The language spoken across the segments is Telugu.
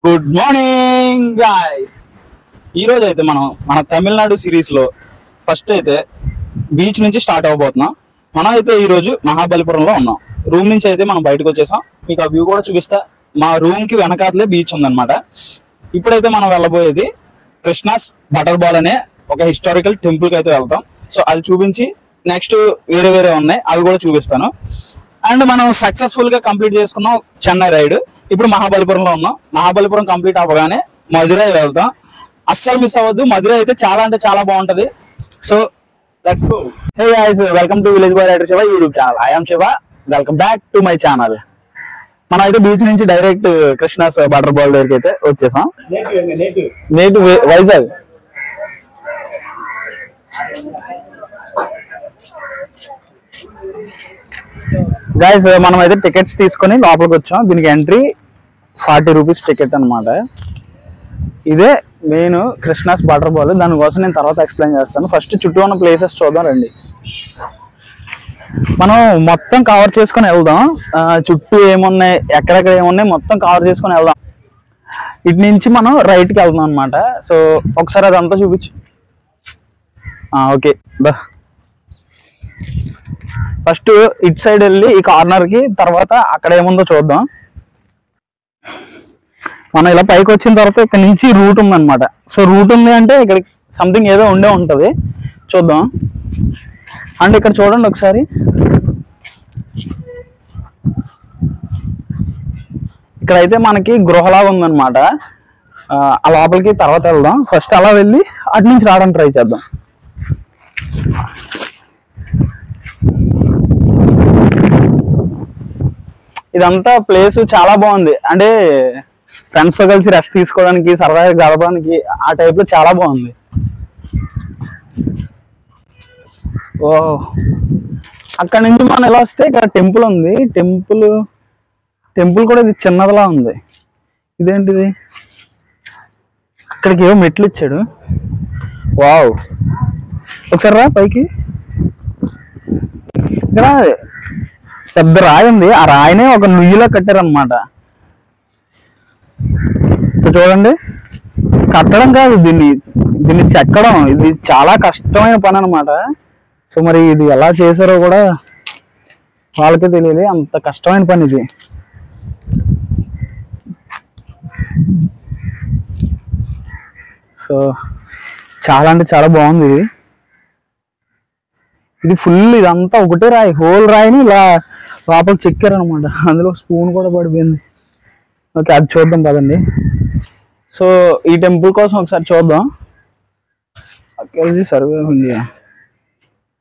Good morning guys. ఈరోజు అయితే మనం మన తమిళనాడు సిరీస్లో ఫస్ట్ అయితే బీచ్ నుంచి స్టార్ట్ అవ్వబోతున్నాం. మనం అయితే ఈరోజు మహాబలిపురంలో ఉన్నాం. రూమ్ నుంచి అయితే మనం బయటకు వచ్చేసాం. మీకు ఆ వ్యూ కూడా చూపిస్తా. మా రూమ్కి వెనకాతలే బీచ్ ఉందన్నమాట. ఇప్పుడైతే మనం వెళ్ళబోయేది కృష్ణాస్ వాటర్ బాల్ అనే ఒక హిస్టారికల్ టెంపుల్కి అయితే వెళ్తాం. సో అది చూపించి నెక్స్ట్ వేరే వేరే ఉన్నాయి, అవి కూడా చూపిస్తాను. అండ్ మనం సక్సెస్ఫుల్గా కంప్లీట్ చేసుకున్నాం చెన్నై రైడ్. ఇప్పుడు మహాబలిపురంలో ఉన్నాం. మహాబలిపురం కంప్లీట్ అవ్వగానే మధురై వెళ్తాం. అస్సలు మిస్ అవ్వద్దు. మధురై అయితే చాలా అంటే చాలా బాగుంటది. So let's go. Hey guys, welcome to village boy rider Shiva YouTube channel. I am Shiva. Welcome back to my channel. మనం అయితే బీచ్ నుంచి డైరెక్ట్ కృష్ణాస్ వాటర్ బాల్ దగ్గరికి అయితే వచ్చేసాం. నేటివ్ వైజాగ్. గైస్, మనం అయితే టికెట్స్ తీసుకొని లోపలికి వచ్చాం. దీనికి ఎంట్రీ 40 రూపీస్ టికెట్ అనమాట. ఇదే మెయిన్ కృష్ణాస్ వాటర్ బాల్. దానికోసం నేను తర్వాత ఎక్స్ప్లెయిన్ చేస్తాను. ఫస్ట్ చుట్టూ ఉన్న ప్లేసెస్ చూద్దాం రండి. మనం మొత్తం కవర్ చేసుకొని వెళ్దాం. చుట్టూ ఏమున్నాయి, ఎక్కడెక్కడ ఏమున్నాయి మొత్తం కవర్ చేసుకొని వెళ్దాం. ఇటు నుంచి మనం రైట్కి వెళ్దాం అనమాట. సో ఒకసారి అదంతా చూపించు. ఓకే దా. ఫస్ట్ ఇటు సైడ్ వెళ్ళి ఈ కార్నర్కి, తర్వాత అక్కడ ఏముందో చూద్దాం. మనం ఇలా పైకి వచ్చిన తర్వాత ఇక్కడ నుంచి రూట్ ఉందన్నమాట. సో రూట్ ఉంది అంటే ఇక్కడ సంథింగ్ ఏదో ఉండే ఉంటుంది, చూద్దాం. అండ్ ఇక్కడ చూడండి ఒకసారి. ఇక్కడైతే మనకి గృహలాగా ఉందన్నమాట. ఆ లోపలికి తర్వాత వెళ్దాం. ఫస్ట్ అలా వెళ్ళి అటు నుంచి రావడానికి ట్రై చేద్దాం. ఇదంతా ప్లేస్ చాలా బాగుంది. అంటే ఫ్రెండ్స్ తో కలిసి రెస్ట్ తీసుకోవడానికి, సరదాగా గడపడానికి, ఆ టైప్ లో చాలా బాగుంది. ఓ, అక్కడ నుంచి మనం ఎలా వస్తే ఇక్కడ టెంపుల్ ఉంది. టెంపుల్ కూడా ఇది చిన్నదిలా ఉంది. ఇదేంటిది, ఇక్కడికి ఏవో మెట్లు ఇచ్చాడు. వావ్, ఒకసారి రా పైకి. ఇక్కడ పెద్ద రాయి ఉంది. ఆ రాయినే ఒక నుయ్యిలో కట్టారనమాట. చూడండి, కట్టడం కాదు, దీన్ని చెక్కడం. ఇది చాలా కష్టమైన పని అనమాట. సో మరి ఇది ఎలా చేశారో కూడా వాళ్ళకే తెలియదు, అంత కష్టమైన పని ఇది. సో చాలా అంటే చాలా బాగుంది ఇది. ఇది ఫుల్, ఇదంతా ఒకటే రాయి, హోల్ రాయిని ఇలా లోపలికి చెక్కారనమాట. అందులో స్పూన్ కూడా పడిపోయింది. ఓకే, అది చూద్దాం పదండి. సో ఈ టెంపుల్ కోసం ఒకసారి చూద్దాం. Survey of India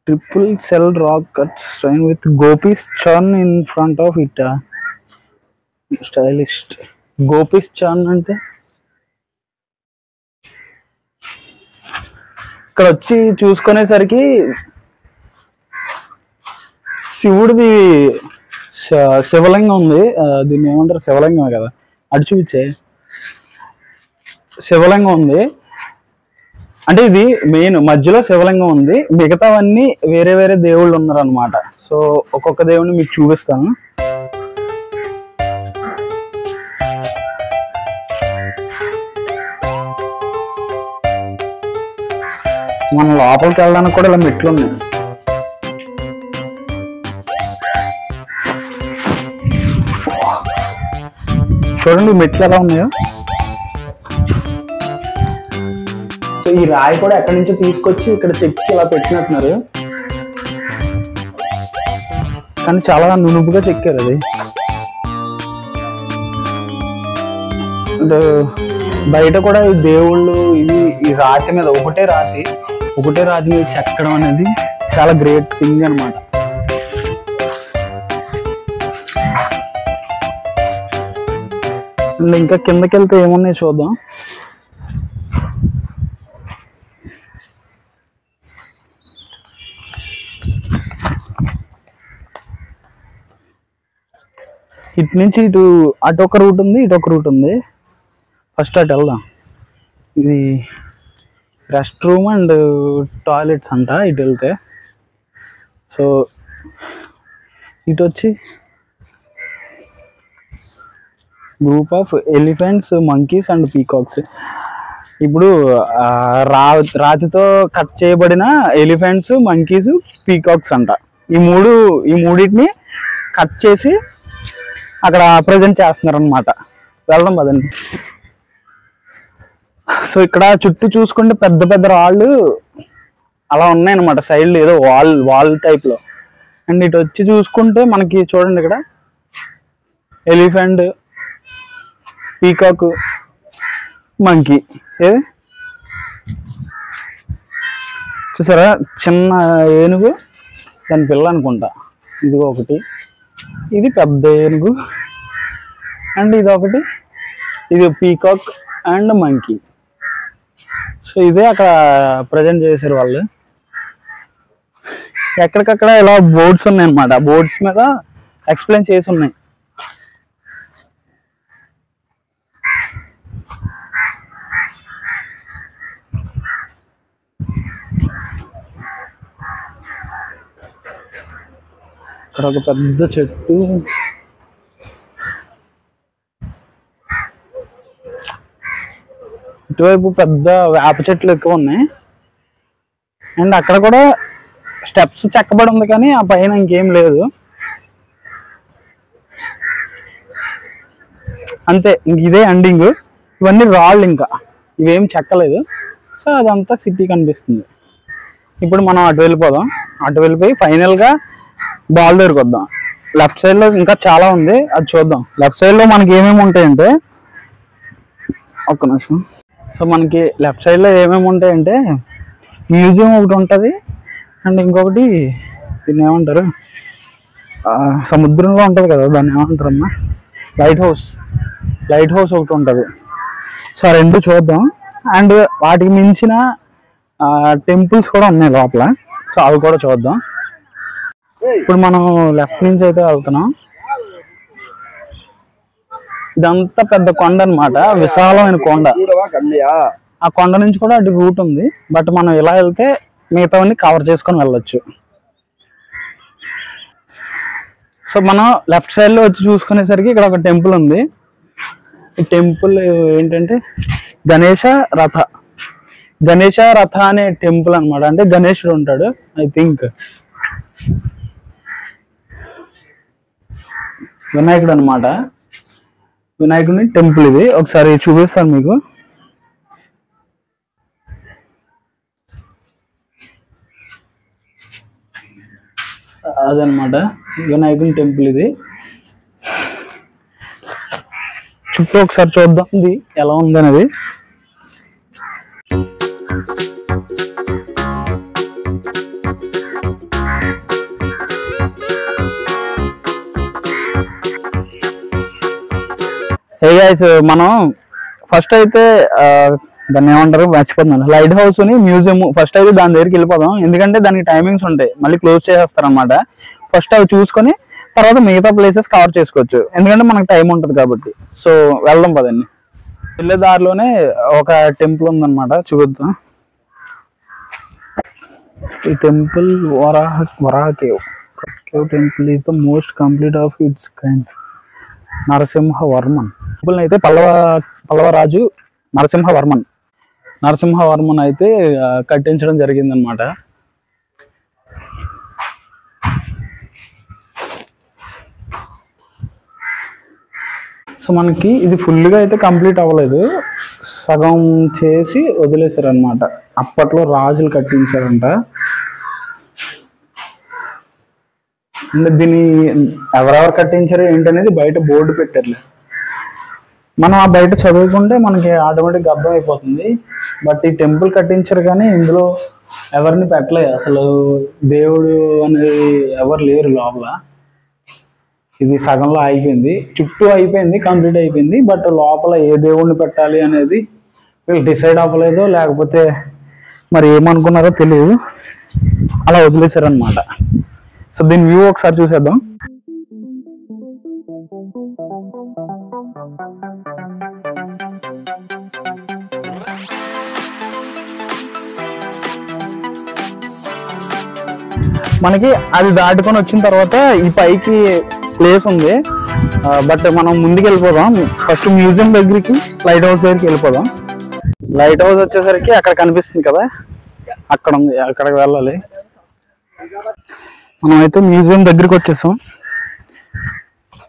triple cell rock cut stain with gopis churn in front of it. Stylist gopis churn అంటే ఇక్కడ వచ్చి చూసుకునేసరికి శివుడిది శివలింగం ఉంది. దీన్ని ఏమంటారు, శివలింగమే కదా. అటు చూపించే శివలింగం ఉంది. అంటే ఇది మెయిన్ మధ్యలో శివలింగం ఉంది. మిగతావన్నీ వేరే వేరే దేవుళ్ళు ఉన్నారు అనమాట. సో ఒక్కొక్క దేవుడిని మీకు చూపిస్తాను. మన లోపలికి వెళ్ళడానికి కూడా ఇలా మెట్లు ఉన్నాయి. చూడండి మెట్లు ఎలా ఉన్నాయో. సో ఈ రాయి కూడా ఎక్కడి నుంచో తీసుకొచ్చి ఇక్కడ చెక్కి ఇలా పెట్టినట్టున్నారు, కానీ చాలా నునుపుగా చెక్కారు అది. అండ్ బయట కూడా ఈ దేవుళ్ళు ఇవి ఈ రాతి మీద ఒకటే రాతి మీద చెక్కడం అనేది చాలా గ్రేట్ థింగ్ అనమాట. అండ్ ఇంకా కిందకి వెళ్తే ఏమున్నాయి చూద్దాం. ఇటు నుంచి అటు ఒక రూట్ ఉంది, ఇటు ఒక రూట్ ఉంది. ఫస్ట్ అటు వెళ్దాం. ఇది రెస్ట్ రూమ్ అండ్ టాయిలెట్స్ అంట ఇటు వెళ్తే. సో ఇటు వచ్చి group of elephants, monkeys and peacocks. ఇప్పుడు రాతితో కట్ చేయబడిన ఎలిఫెంట్స్, మంకీస్, పీకాక్స్ అంట. ఈ మూడింటిని కట్ చేసి అక్కడ ప్రజెంట్ చేస్తున్నారు అనమాట. వెళ్దాం పదండి. సో ఇక్కడ చుట్టూ చూసుకుంటే పెద్ద పెద్ద రాళ్ళు అలా ఉన్నాయన్నమాట, సైడ్ ఏదో వాల్ టైప్ లో. అండ్ ఇటు వచ్చి చూసుకుంటే మనకి చూడండి ఇక్కడ ఎలిఫెంట్, పీకాక్, మంకీ. ఏది చూసారా, చిన్న ఏనుగు, దాని పిల్ల అనుకుంటా. ఇదిగో ఒకటి, ఇది పెద్ద ఏనుగు, అండ్ ఇది ఒకటి, ఇది పీకాక్ అండ్ మంకీ. సో ఇదే అక్కడ ప్రజెంట్ చేశారు వాళ్ళు. ఎక్కడికక్కడ ఇలా బోర్డ్స్ ఉన్నాయి అన్నమాట, బోర్డ్స్ మీద ఎక్స్ప్లెయిన్ చేసి ఉన్నాయి. ఇక్కడ ఒక పెద్ద చెట్టు, ఇటువైపు పెద్ద వేప చెట్లు ఎక్కువ ఉన్నాయి. అండ్ అక్కడ కూడా స్టెప్స్ చెక్కబడి ఉంది, కానీ ఆ పైన ఇంకేం లేదు. అంతే, ఇంక ఇదే ఎండింగ్. ఇవన్నీ రాళ్ళు, ఇంకా ఇవేం చెక్కలేదు. సో అదంతా సిటీ కనిపిస్తుంది. ఇప్పుడు మనం అటు వెళ్ళిపోదాం. అటు వెళ్ళిపోయి ఫైనల్గా బాల్ దగ్గరికి వద్దాం. లెఫ్ట్ సైడ్లో ఇంకా చాలా ఉంది, అది చూద్దాం. లెఫ్ట్ సైడ్లో మనకి ఏమేమి ఉంటాయంటే, ఒక్క నిమిషం. సో మనకి లెఫ్ట్ సైడ్లో ఏమేమి ఉంటాయంటే మ్యూజియం ఒకటి ఉంటుంది, అండ్ ఇంకొకటి దీన్ని ఏమంటారు, సముద్రంలో ఉంటుంది కదా, దాన్ని ఏమంటారమ్మా, లైట్ హౌస్ ఒకటి ఉంటుంది. సో రెండు చూద్దాం. అండ్ వాటికి మించిన టెంపుల్స్ కూడా ఉన్నాయి లోపల. సో అవి కూడా చూద్దాం. ఇప్పుడు మనం లెఫ్ట్ నుంచి అయితే వెళ్తున్నాం. ఇదంతా పెద్ద కొండ అనమాట, విశాలమైన కొండ. ఆ కొండ నుంచి కూడా అటు రూట్ ఉంది, బట్ మనం ఇలా వెళ్తే మిగతావన్నీ కవర్ చేసుకొని వెళ్ళొచ్చు. సో మనం లెఫ్ట్ సైడ్ లో వచ్చి చూసుకునేసరికి ఇక్కడ ఒక టెంపుల్ ఉంది. ఈ టెంపుల్ ఏంటంటే గణేష రథ అనే టెంపుల్ అనమాట. అంటే గణేశుడు ఉంటాడు, ఐ థింక్ వినాయకుడు అనమాట. వినాయకుడిని టెంపుల్ ఇది. ఒకసారి చూపిస్తాను మీకు. అదనమాట వినాయకుని టెంపుల్ ఇది. చుట్టూ ఒకసారి చూద్దాం ఇది ఎలా ఉందనేది. హే గైస్, మనం ఫస్ట్ అయితే దాన్ని ఏమంటారు మర్చిపోతున్నాను, లైట్ హౌస్ ని మ్యూజియం. ఫస్ట్ అయితే దాని దగ్గరికి వెళ్ళిపోదాం, ఎందుకంటే దానికి టైమింగ్స్ ఉంటాయి, మళ్ళీ క్లోజ్ చేసేస్తారు అనమాట. ఫస్ట్ అవి చూసుకొని తర్వాత మిగతా ప్లేసెస్ కవర్ చేసుకోవచ్చు, ఎందుకంటే మనకు టైం ఉంటుంది కాబట్టి. సో వెళ్దాం పదండి. వెళ్ళే దారిలోనే ఒక టెంపుల్ ఉందన్నమాట, చూద్దాం. ఈ temple Varaha cave temple is the most complete of it's kind. Narasimhavarman temple అయితే పల్లవ రాజు నరసింహవర్మన్ అయితే కట్టించడం జరిగిందనమాట. సో మనకి ఇది ఫుల్గా అయితే కంప్లీట్ అవ్వలేదు, సగం చేసి వదిలేశారు అనమాట. అప్పట్లో రాజులు కట్టించారంట. దీన్ని ఎవరెవరు కట్టించారు ఏంటనేది బయట బోర్డు పెట్టారులే, మనం ఆ బయట చదువుకుంటే మనకి ఆటోమేటిక్గా అర్థం అయిపోతుంది. బట్ ఈ టెంపుల్ కట్టించారు కానీ ఇందులో ఎవరిని పెట్టలేదు, అసలు దేవుడు అనేది ఎవరు లేరు లోపల. ఇది సగంలో అయిపోయింది, చుట్టూ అయిపోయింది, కంప్లీట్ అయిపోయింది. బట్ లోపల ఏ దేవుడిని పెట్టాలి అనేది వీళ్ళు డిసైడ్ అవ్వలేదు, లేకపోతే మరి ఏమనుకున్నారో తెలియదు, అలా వదిలేశారనమాట. సో దీని వ్యూ ఒకసారి చూసేద్దాం. మనకి అది దాటుకొని వచ్చిన తర్వాత ఈ పైకి ప్లేస్ ఉంది, బట్ మనం ముందుకు వెళ్ళిపోదాం. ఫస్ట్ మ్యూజియం దగ్గరికి, లైట్ హౌస్ దగ్గరికి వెళ్ళిపోదాం. లైట్ హౌస్ వచ్చేసరికి అక్కడ కనిపిస్తుంది కదా, అక్కడ ఉంది, అక్కడికి వెళ్ళాలి. మనం అయితే మ్యూజియం దగ్గరికి వచ్చేసాం.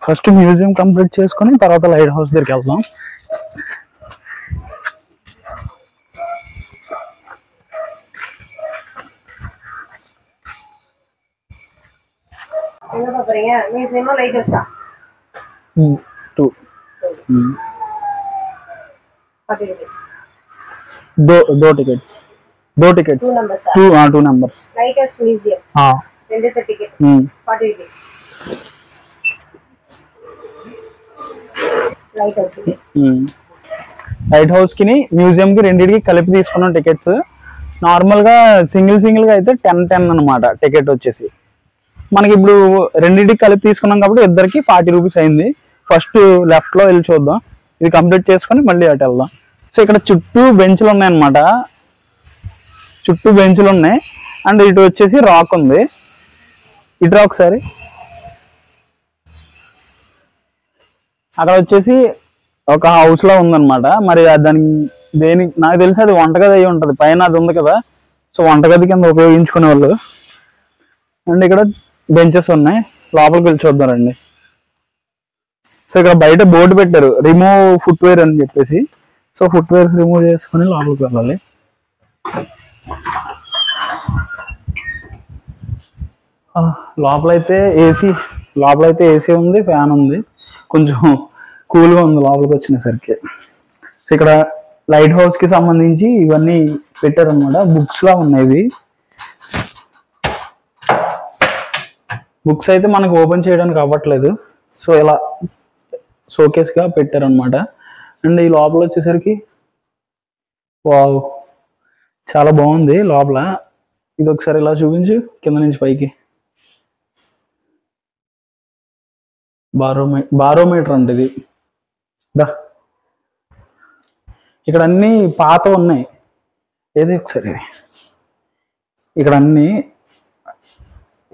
ఫస్ట్ మ్యూజియం కంప్లీట్ చేసుకొని తర్వాత లైట్ హౌస్ దగ్గరికి వెళ్దాం. दो tickets two numbers light house museum రెండితో టికెట్ 40 రూపాయస్. లైట్ హౌస్ కి మ్యూజియం కి రెండింటికి కలిపి తీసుకున్నాం టికెట్స్. నార్మల్ గా సింగిల్ గా అయితే 10 అన్నమాట టికెట్ వచ్చేసి. మనకి ఇప్పుడు రెండింటికి కలిపి తీసుకున్నాం కాబట్టి ఇద్దరికి 40 రూపీస్ అయింది. ఫస్ట్ లెఫ్ట్ లో వెళ్ళి చూద్దాం, ఇది కంప్లీట్ చేసుకొని మళ్ళీ అటు వెళ్దాం. సో ఇక్కడ చుట్టూ బెంచ్లు ఉన్నాయన్నమాట, చుట్టూ బెంచ్లు ఉన్నాయి. అండ్ ఇటు వచ్చేసి రాక్ ఉంది, ఇటు రా ఒకసారి. అక్కడ వచ్చేసి ఒక హౌస్ లా ఉందన్నమాట. మరి దానికి నాకు తెలిసి అది వంటగది అయి ఉంటది, పైన అది ఉంది కదా, సో వంటగది కింద ఉపయోగించుకునే వాళ్ళు. అండ్ ఇక్కడ బెంచెస్ ఉన్నాయి, లోపలికి వెళ్ళి చూద్దాం రండి. సో ఇక్కడ బయట బోర్డు పెట్టారు, రిమూవ్ ఫుట్వేర్ అని చెప్పేసి. సో ఫుట్వేర్స్ రిమూవ్ చేసుకుని లోపలికి వెళ్ళాలి. లోపలైతే ఏసీ ఉంది, ఫ్యాన్ ఉంది, కొంచెం కూల్గా ఉంది లోపలికి వచ్చినసరికి. సో ఇక్కడ లైట్ హౌస్ కి సంబంధించి ఇవన్నీ పెట్టారు అనమాట, బుక్స్ లా ఉన్నాయి. బుక్స్ అయితే మనకు ఓపెన్ చేయడానికి అవ్వట్లేదు, సో ఇలా షోకేస్ గా పెట్టారు అనమాట. అండ్ ఈ లోపల వచ్చేసరికి వావ్, చాలా బాగుంది లోపల. ఇది ఒకసారి ఇలా చూపించు, కింద నుంచి పైకి. బారోమీటర్ అంటే ఇది. ఇక్కడ అన్ని పాత ఉన్నాయి, ఏది ఒకసారి. ఇక్కడ అన్ని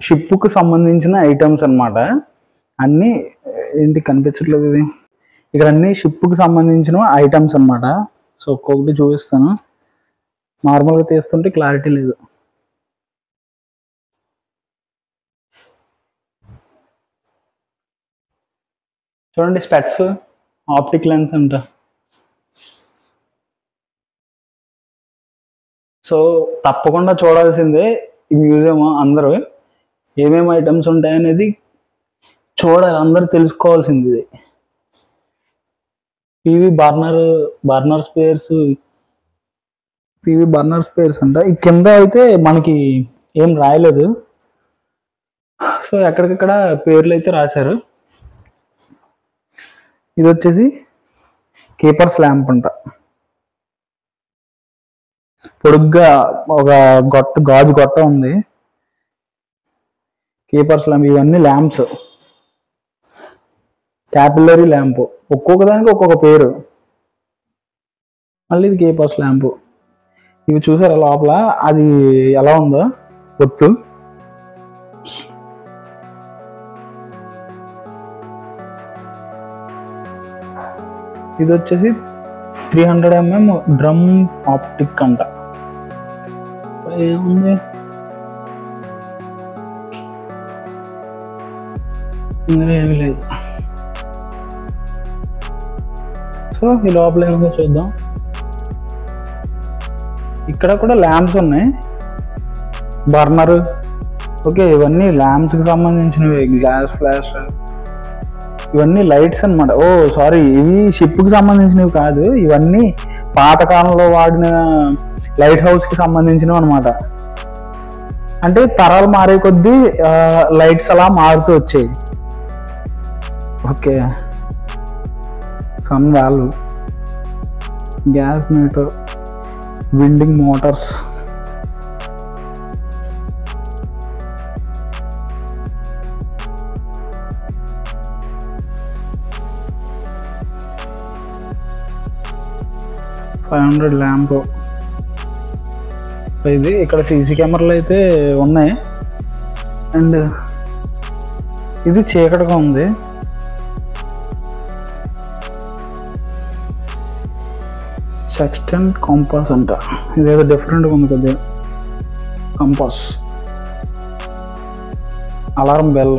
షిప్కు సంబంధించిన ఐటమ్స్ అన్నమాట. అన్ని ఏంటి కనిపించట్లేదు ఇది. ఇక్కడ అన్ని షిప్కు సంబంధించిన ఐటమ్స్ అన్నమాట. సో ఒక్కొక్కటి చూపిస్తాను, నార్మల్గా తీస్తుంటే క్లారిటీ లేదు. చూడండి, స్పెట్స్, ఆప్టిక్ లెన్స్ అంట. సో తప్పకుండా చూడాల్సిందే ఈ మ్యూజియం. అందరూ ఏమేమి ఐటమ్స్ ఉంటాయనేది చూడాలి, అందరూ తెలుసుకోవాల్సింది ఇది. పివి బర్నర్ స్పేర్స్ అంట. ఈ కింద అయితే మనకి ఏం రాయలేదు, సో ఎక్కడికక్కడ పేర్లు అయితే రాశారు. ఇది వచ్చేసి కీపర్స్ ల్యాంప్ అంట. పొడుగ్గా ఒక గాజు గొట్ట ఉంది, కీపర్స్ ల్యాంప్. ఇవన్నీ ల్యాంప్స్, క్యాపిల్లరీ ల్యాంప్, ఒక్కొక్క దానికి ఒక్కొక్క పేరు. మళ్ళీ ఇది కీపర్స్ ల్యాంప్. ఇవి చూసారా లోపల అది ఎలా ఉందో ఒత్తు. ఇది వచ్చేసి 300 mm డ్రమ్ ఆప్టిక్ అంట. ఏముంది, ఇందులో ఏమీ లేదు. సో ఈ లోపల ఏముందో చూద్దాం. ఇక్కడ కూడా ల్యాంప్స్ ఉన్నాయి, బర్నర్. ఓకే, ఇవన్నీ ల్యాంప్స్ కి సంబంధించినవి. గ్యాస్ ఫ్లాష్, ఇవన్నీ లైట్స్ అన్నమాట. ఓ సారీ, ఇవి షిప్ కి సంబంధించినవి కాదు, ఇవన్నీ పాతకాలంలో వాడిన లైట్ హౌస్ కి సంబంధించినవి అనమాట. అంటే తరాలు మారే కొద్దీ లైట్స్ అలా మారుతూ వచ్చాయి. Okay, sun valve, gas meter, winding motors. $500 lamp. ఇది ఇక్కడ సీసీ కెమెరాలు అయితే ఉన్నాయి. అండ్ ఇది చీకటిగా ఉంది, సెక్స్టెంట్ కాంపాస్ అంట, ఇదేదో డిఫరెంట్గా ఉంది కొద్దిగా. Compass, alarm bell,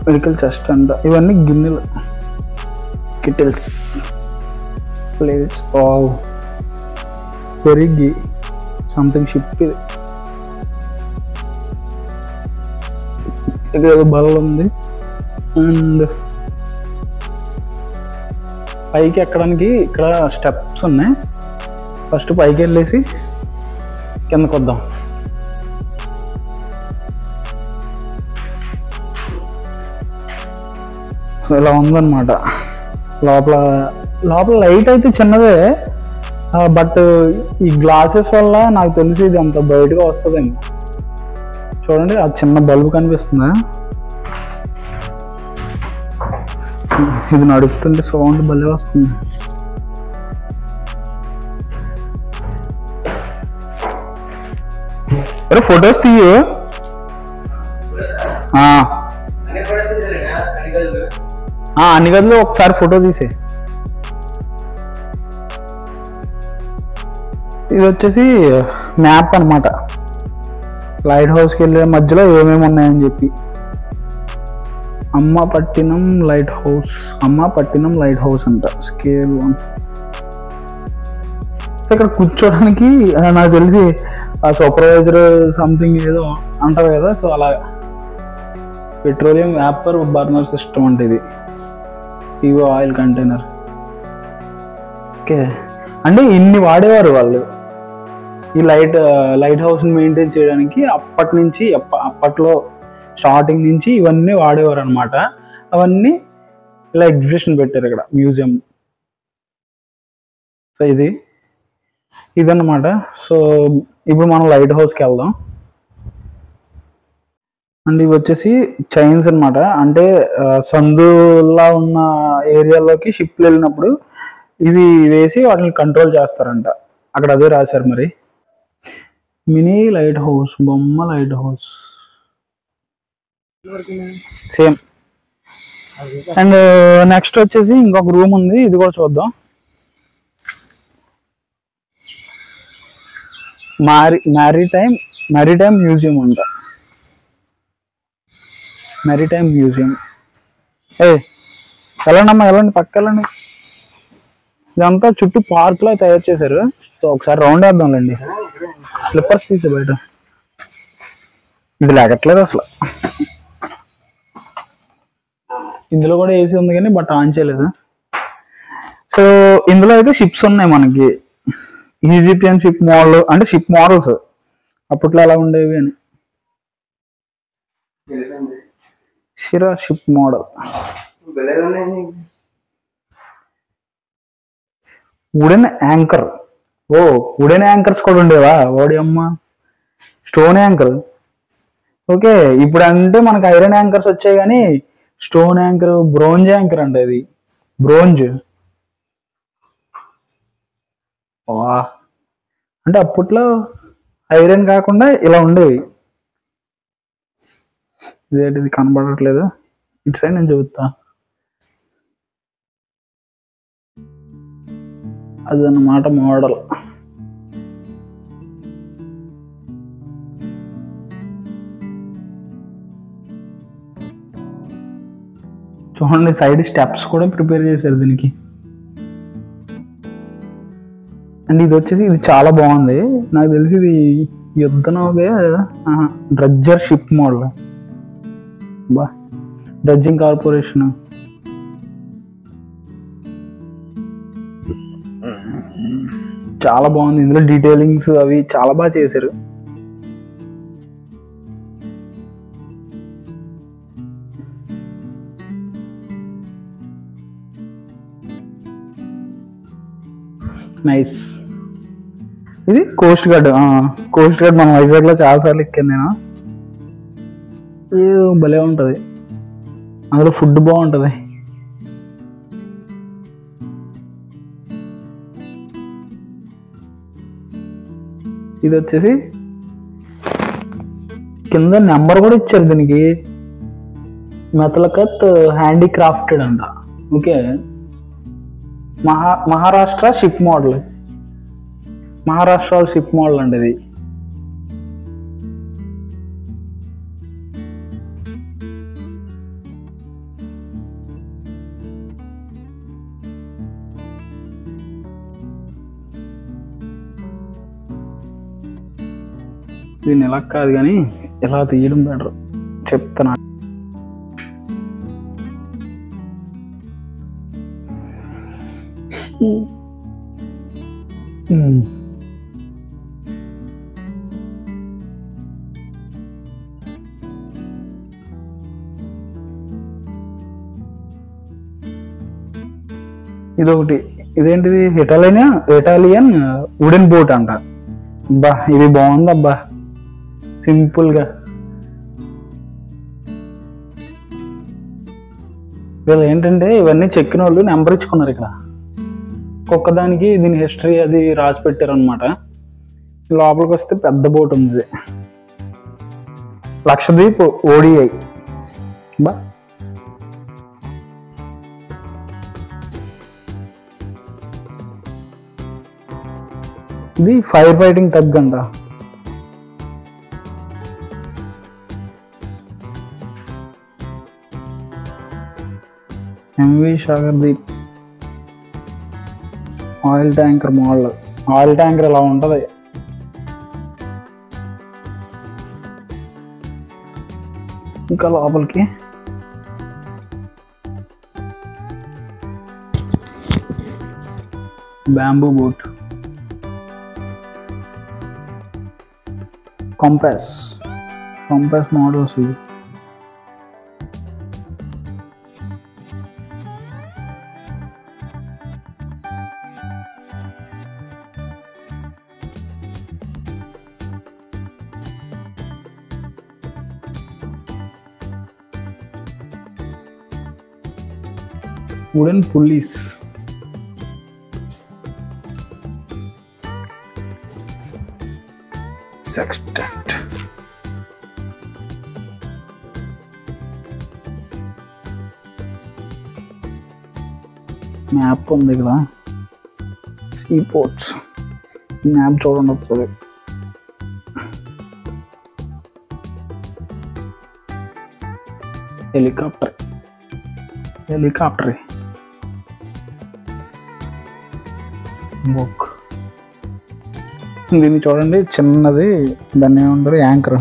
medical chest అంట. ఇవన్నీ గిన్నెలు, కిటిల్స్, ప్లేట్స్. పెరిగి సంథింగ్ షిప్. ఇది ఇక్కడ ఏదో బల్ల ఉంది. అండ్ పైకి ఎక్కడానికి ఇక్కడ స్టెప్స్ ఉన్నాయి. ఫస్ట్ పైకి వెళ్ళేసి కిందకు వద్దాం. సో ఇలా ఉందన్నమాట. లోపల లైట్ అయితే చిన్నదే, బట్ ఈ గ్లాసెస్ వల్ల నాకు తెలిసి ఇది అంత బయటగా వస్తుందేమో. చూడండి ఆ చిన్న బల్బు కనిపిస్తుందా, ఇది నడుస్తుంటే సౌండ్ భలే వస్తుంది. అరే ఫొటోస్ తీయు. అన్ని గదిలో ఒకసారి ఫోటో తీసే. ఇది వచ్చేసి మ్యాప్ అనమాట, లైట్ హౌస్కి వెళ్ళే మధ్యలో ఏమేమి ఉన్నాయని చెప్పి. అమ్మపట్టినం లైట్ హౌస్ అంట. స్కేల్ 1. ఇక్కడ కూర్చోడానికి నాకు తెలిసి ఆ సూపర్వైజర్ సంథింగ్ ఏదో అంటారు కదా, సో అలా. పెట్రోలియం వేపర్ బర్నర్ సిస్టమ్ అంటే ఇది. PO oil container. ఓకే, అంటే ఇన్ని వాడేవారు వాళ్ళు ఈ లైట్ హౌస్ని మెయింటైన్ చేయడానికి. అప్పట్లో స్టార్టింగ్ నుంచి ఇవన్నీ వాడేవారు అనమాట. అవన్నీ ఇలా ఎగ్జిబిషన్ పెట్టారు ఇక్కడ, మ్యూజియం. సో ఇదన్నమాట. సో ఇప్పుడు మనం లైట్ హౌస్కి వెళ్దాం. అండ్ ఇవి వచ్చేసి చైన్స్ అనమాట. అంటే సందులా ఉన్న ఏరియాలోకి షిప్లు వెళ్ళినప్పుడు ఇవి వేసి వాటిని కంట్రోల్ చేస్తారంట. అక్కడ అదే రాశారు మరి. మినీ లైట్ హౌస్, బొమ్మ light house same. And next వచ్చేసి ఇంకొక రూమ్ ఉంది, ఇది కూడా చూద్దాం. మ్యారిటైమ్ మ్యూజియం అంట. Maritime museum. వెళ్ళండి పక్క వెళ్ళండి. ఇదంతా చుట్టూ పార్క్లో తయారు చేశారు. సో ఒకసారి రౌండ్ వేద్దాంలేండి. స్లిప్పర్స్ తీసే బయట. ఇది లేకట్లేదు అసలు. ఇందులో కూడా ఏసీ ఉంది కానీ బట్ ఆన్ చేయలేదు. సో ఇందులో అయితే షిప్స్ ఉన్నాయి మనకి. ఈజిప్షియన్ షిప్ మోడల్, అంటే షిప్ మోడల్స్ అప్పట్లో ఎలా ఉండేవి అని. షిరా ship model. Wooden anchor. Wooden anchors కూడా ఉండేవా? ఓడి అమ్మ, స్టోన్ యాంకర్. ఓకే, ఇప్పుడు అంటే మనకు ఐరన్ యాంకర్స్ వచ్చాయి కానీ స్టోన్ యాంకర్, బ్రోంజ్ యాంకర్ అంటే ఇది బ్రోంజ్. అంటే అప్పట్లో ఐరన్ కాకుండా ఇలా ఉండేవి. ఇదేంటిది కనబడట్లేదు, ఇటు సైడ్ నేను చెబుతా. అదన్నమాట మోడల్. చూడండి సైడ్ స్టెప్స్ కూడా ప్రిపేర్ చేశారు దీనికి. అండ్ ఇది వచ్చేసి ఇది చాలా బాగుంది. నాకు తెలిసి ఇది యుద్ధ నౌకే, డ్రడ్జర్ షిప్ మోడల్. Dredging corporation. చాలా బాగుంది. ఇందులో డీటెయిలింగ్స్ అవి చాలా బాగా చేశారు. నైస్. ఇది కోస్ట్ గార్డ్. కోస్ట్ గార్డ్ మన వైజాగ్లో చాలాసార్లు ఎక్కాను నేను. భలే ఉంటుంది, అందులో ఫుడ్ బాగుంటుంది. ఇది వచ్చేసి కింద నెంబర్ కూడా ఇచ్చారు దీనికి. మెతలకత్ హ్యాండీక్రాఫ్టెడ్ అంట. Okay, Maharashtra ship model. Maharashtra ship model అండి ఇది. దీన్ని ఎలా కాదు కానీ ఎలా తీయడం బెటర్ చెప్తాను. ఇదొకటి. ఇదేంటిది? ఇటాలియన్ వుడెన్ బోట్ అంట. అబ్బా ఇది బాగుంది అబ్బా, సింపుల్ గా. వీళ్ళు ఏంటంటే ఇవన్నీ చెక్కిన వాళ్ళు నెంబర్ ఇచ్చుకున్నారు ఇక్కడ. ఒక్కదానికి దీని హిస్టరీ అది రాసి పెట్టారు అనమాట. లోపలికి వస్తే పెద్ద బోట్ ఉంది, లక్షద్వీప్ ఓడిఐ. బా ఇది ఫైర్ ఫైటింగ్ టగ్ అంట. MV Sagardeep oil tanker model. Oil tanker ఇలా ఉంటుంది. ఇంకా లోపలికి బ్యాంబూ బోట్, కంపాస్ మోడల్స్ ఇవి. వుడెన్ పుల్లీస్, సెక్స్టెంట్, మ్యాప్ ఉంది ఇక్కడ. సీ పోర్ట్స్ మ్యాప్ చూడండి ఒకసారి. Helicopter book. దీన్ని చూడండి, చిన్నది, దాన్ని ఏమంటారు, యాంకర్.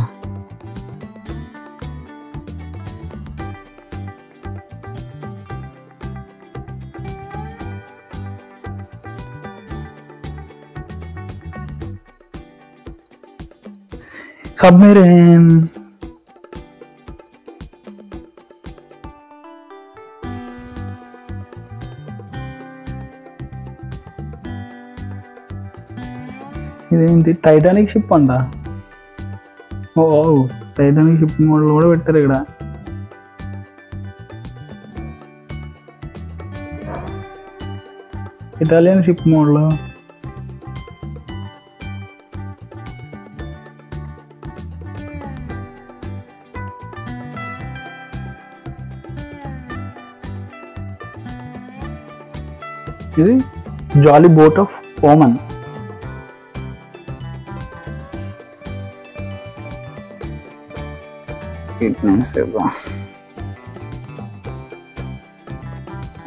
సబ్మెరైన్. ఇదేంటి? టైటానిక్ షిప్ అంట. ఓ టైటానిక్ షిప్ మోడల్ కూడా పెట్టారు ఇక్కడ. Italian ship model. ఇది జాలీ బోట్ ఆఫ్ ఓమన్.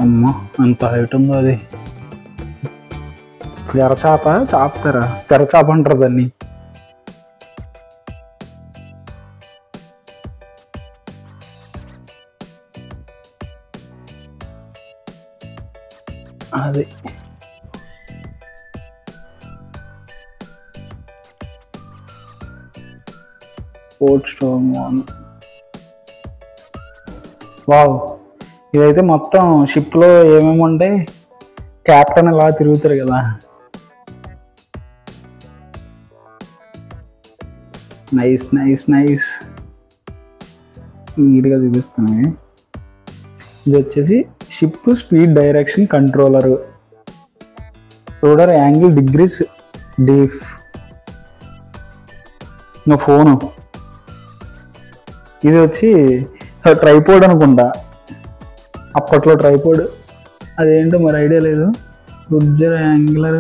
అమ్మా ఎంత హైట్ ఉందో అది. తెరచాప అంటారు దాన్ని. అది వావ్. ఇదైతే మొత్తం షిప్ లో ఏమేమి ఉంటాయి, క్యాప్టెన్ ఇలా తిరుగుతారు కదా. నైస్ నీట్గా చూపిస్తున్నాయి. ఇది వచ్చేసి ship speed direction controller, rudder angle degrees డీఫ్, ఇంకా ఫోను. ఇది వచ్చి ట్రైపోడ్ అనుకుంటా, అప్పట్లో ట్రైపోడ్. అదేంటో మరి ఐడియా లేదు. క్రూజర్ యాంగులర్,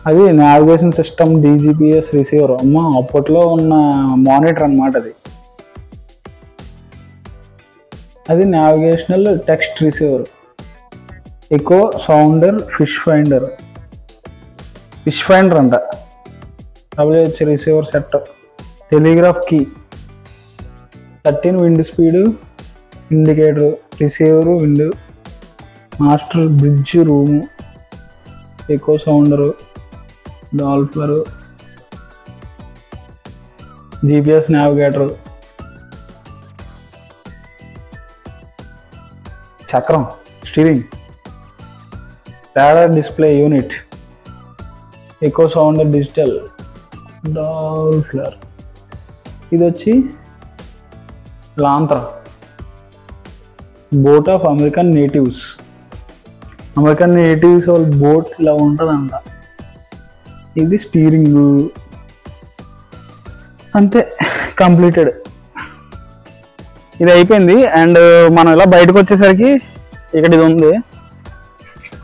అది నావిగేషన్ సిస్టమ్, DGPS రిసీవర్. అమ్మ అప్పట్లో ఉన్న మానిటర్ అన్నమాట అది. అది navigational text receiver. Echo sounder, fish finder అంట. WH receiver set, telegraph key, 13 wind speed indicator, receiver wind, master bridge room, echo sounder, డాల్ఫర్, GPS నావిగేటర్, చక్రం, steering, radar display unit, echo sounder digital, డాల్ఫర్. ఇది వచ్చి లాంత్రా, బోట్ ఆఫ్ అమెరికన్ నేటివ్స్ వాళ్ళ బోట్ ఇలా ఉంటుందంట. ఇది స్టీరింగ్. అంతే, కంప్లీటెడ్. ఇది అయిపోయింది. అండ్ మనం ఇలా బయటకు వచ్చేసరికి ఇక్కడ ఇది ఉంది.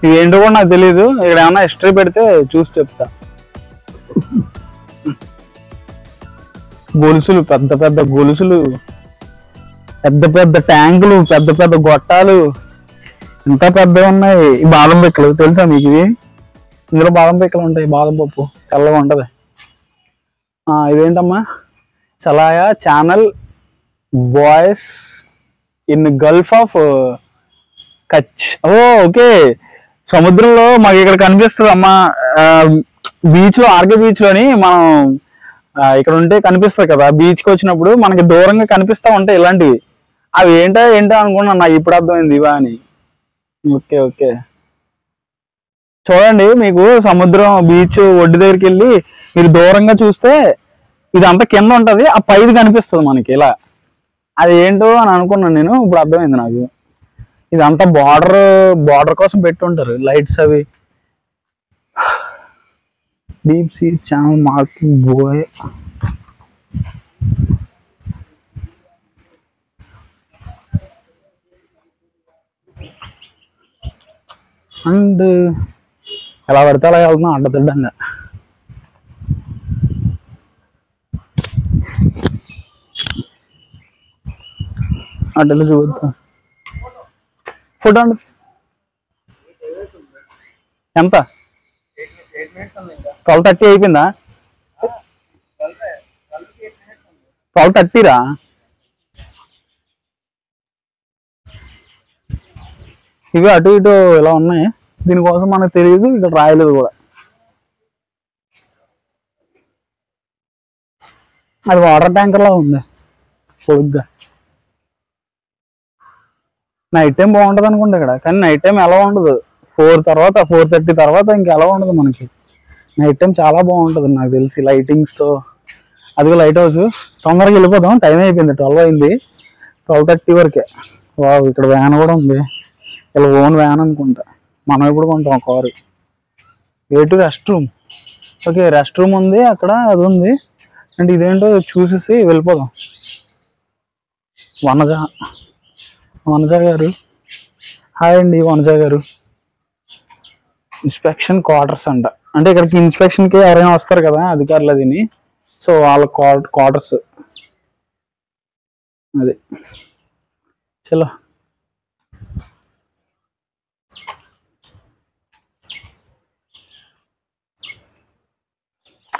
ఇది ఏంటో కూడా నాకు తెలియదు. ఇక్కడ ఏమన్నా హిస్టరీ పెడితే చూసి చెప్తా. గొలుసులు, పెద్ద పెద్ద గొలుసులు, పెద్ద పెద్ద ట్యాంకులు, పెద్ద పెద్ద గొట్టాలు, ఇంత పెద్దగా ఉన్నాయి. బాదం పిక్కలు తెలుసా మీకు? ఇవి ఇందులో బాదం పిక్కలు ఉంటాయి, బాదం పప్పు తెల్లగా ఉంటది. ఇదేంటమ్మా? Salaya channel buoys in gulf of Kutch. Okay, సముద్రంలో మాకు ఇక్కడ కనిపిస్తుంది అమ్మా. బీచ్ లో, ఆర్కే బీచ్ లోని మనం ఇక్కడ ఉంటే కనిపిస్తుంది కదా, బీచ్కి వచ్చినప్పుడు మనకి దూరంగా కనిపిస్తా ఉంటాయి ఇలాంటివి. అవి ఏంటో అనుకున్నాను, నాకు ఇప్పుడు అర్థమైంది ఇవా అని. ఓకే ఓకే, చూడండి, మీకు సముద్రం బీచ్ ఒడ్డు దగ్గరికి వెళ్ళి మీరు దూరంగా చూస్తే ఇదంతా కింద ఉంటది, ఆ పైది కనిపిస్తుంది మనకి ఇలా. అది ఏంటో అని అనుకున్నాను నేను, ఇప్పుడు అర్థమైంది నాకు. ఇదంతా బార్డర్ కోసం పెట్టి ఉంటారు లైట్స్ అవి. Deep sea channel marking buoy. And ఎలా పడితే అలా వెళ్తున్నాం అడ్డదిడ్డంగా. అడ్డలు చూద్దాం. ఫోటో అండి ఎంత? 12:30 అయిపోయిందా? 12:30 రా. ఇవి అటు ఇటు ఇలా ఉన్నాయి, దీనికోసం మనకు తెలియదు, ఇక్కడ రాయలేదు కూడా. అది వాటర్ ట్యాంకర్ లా ఉంది పొడుగ్గా. నైట్ టైం బాగుంటుంది అనుకుంటా ఇక్కడ, కానీ నైట్ టైం ఎలా ఉండదు. 4:30 తర్వాత ఇంకెలా ఉండదు మనకి. నైట్ టైం చాలా బాగుంటుంది నాకు తెలిసి, లైటింగ్స్తో. అదిగో లైట్ హౌస్. తొందరగా వెళ్ళిపోదాం, టైం అయిపోయింది, 12 అయింది. 12:30 వరకే. వావ్, ఇక్కడ వ్యాన్ కూడా ఉంది. ఇలా ఓన్ వ్యాన్ అనుకుంటా. మనం ఎప్పుడు కొంటాం car. To rest room. Okay, rest room ఉంది అక్కడ, అది ఉంది. అంటే ఇదేంటో చూసేసి వెళ్ళిపోదాం. వనజ గారు, హాయ్ అండి వనజ గారు. ఇన్స్పెక్షన్ క్వార్టర్స్ అంట, అంటే ఇక్కడికి ఇన్స్పెక్షన్కి ఎవరైనా వస్తారు కదా అధికారులు, అదిని. సో వాళ్ళ క్వార్టర్స్ అది. చలో,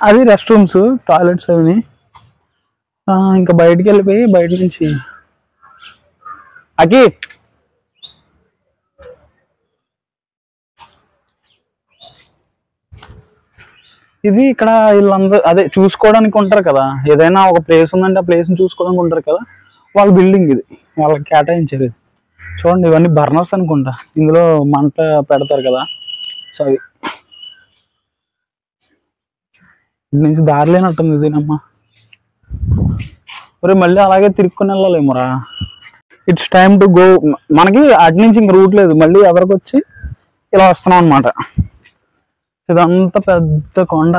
అది రెస్ట్ రూమ్స్, టాయిలెట్స్ అవి. ఇంకా బయటికి వెళ్ళిపోయి బయట నుంచి అకి ఇది ఇక్కడ వీళ్ళందరూ అదే చూసుకోవడానికి ఉంటారు కదా, ఏదైనా ఒక ప్లేస్ ఉందంటే ఆ ప్లేస్ని చూసుకోవడానికి ఉంటారు కదా, వాళ్ళ బిల్డింగ్ ఇది, వాళ్ళకి కేటాయించారు. ఇది చూడండి, ఇవన్నీ బర్నర్స్ అనుకుంటా, ఇందులో మంట పెడతారు కదా. సో అది ఇది నుంచి దారి లేనట్టుంది దీనమ్మా. మరి మళ్ళీ అలాగే తిరుక్కుని వెళ్ళాలేమోరా. It's time to go. మనకి అటు నుంచి ఇంక రూట్ లేదు, మళ్ళీ ఎదరికి వచ్చి ఇలా వస్తున్నాం అనమాట. ఇదంతా పెద్ద కొండ.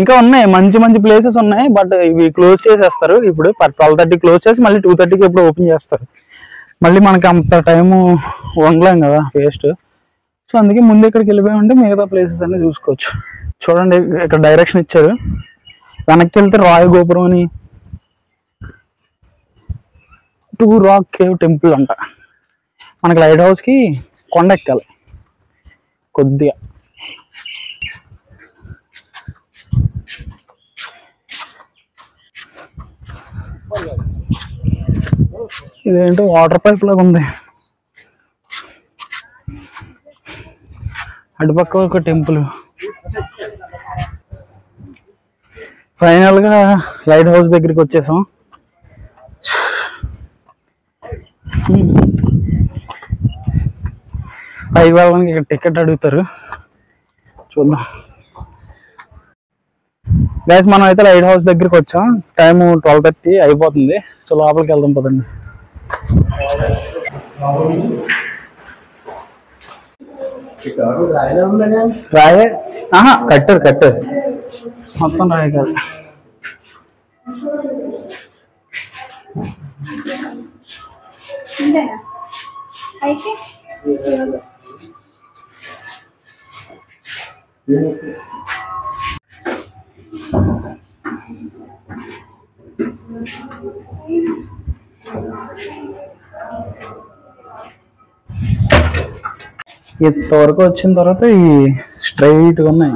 ఇంకా ఉన్నాయి మంచి మంచి ప్లేసెస్ ఉన్నాయి, బట్ ఇవి క్లోజ్ చేసేస్తారు ఇప్పుడు. 12:30 క్లోజ్ చేసి మళ్ళీ 2:30కి ఎప్పుడు ఓపెన్ చేస్తారు. మళ్ళీ మనకి అంత టైము ఉండలేం కదా వేస్ట్. సో అందుకే ముందు ఇక్కడికి వెళ్ళిపోయామంటే మిగతా ప్లేసెస్ అన్ని చూసుకోవచ్చు. చూడండి ఇక్కడ డైరెక్షన్ ఇచ్చారు, వెనక్కి వెళ్తే రాయ గోపురం అని, టూ రాక్ కేవ్ టెంపుల్ అంట. మనకి లైట్ హౌస్కి కొండ ఎక్కాలి కొద్దిగా. ఇదేంటో వాటర్ పైప్ లాగా ఉంది. అటుపక్క ఒక టెంపుల్. ఫైనల్గా లైట్ హౌస్ దగ్గరికి వచ్చేసాం. పైకి వెళ్ళడానికి ఇక్కడ టికెట్ అడుగుతారు, చూద్దాం. గైస్ మనం అయితే లైట్ హౌస్ దగ్గరికి వచ్చాం. టైము 12:30 అయిపోతుంది. సో లోపలికి వెళ్దాం పదండి. రాయే కట్టారు మొత్తం రాయే కాదు. అయితే ఇంతవరకు వచ్చిన తర్వాత ఈ స్ట్రైట్గా ఉన్నాయి.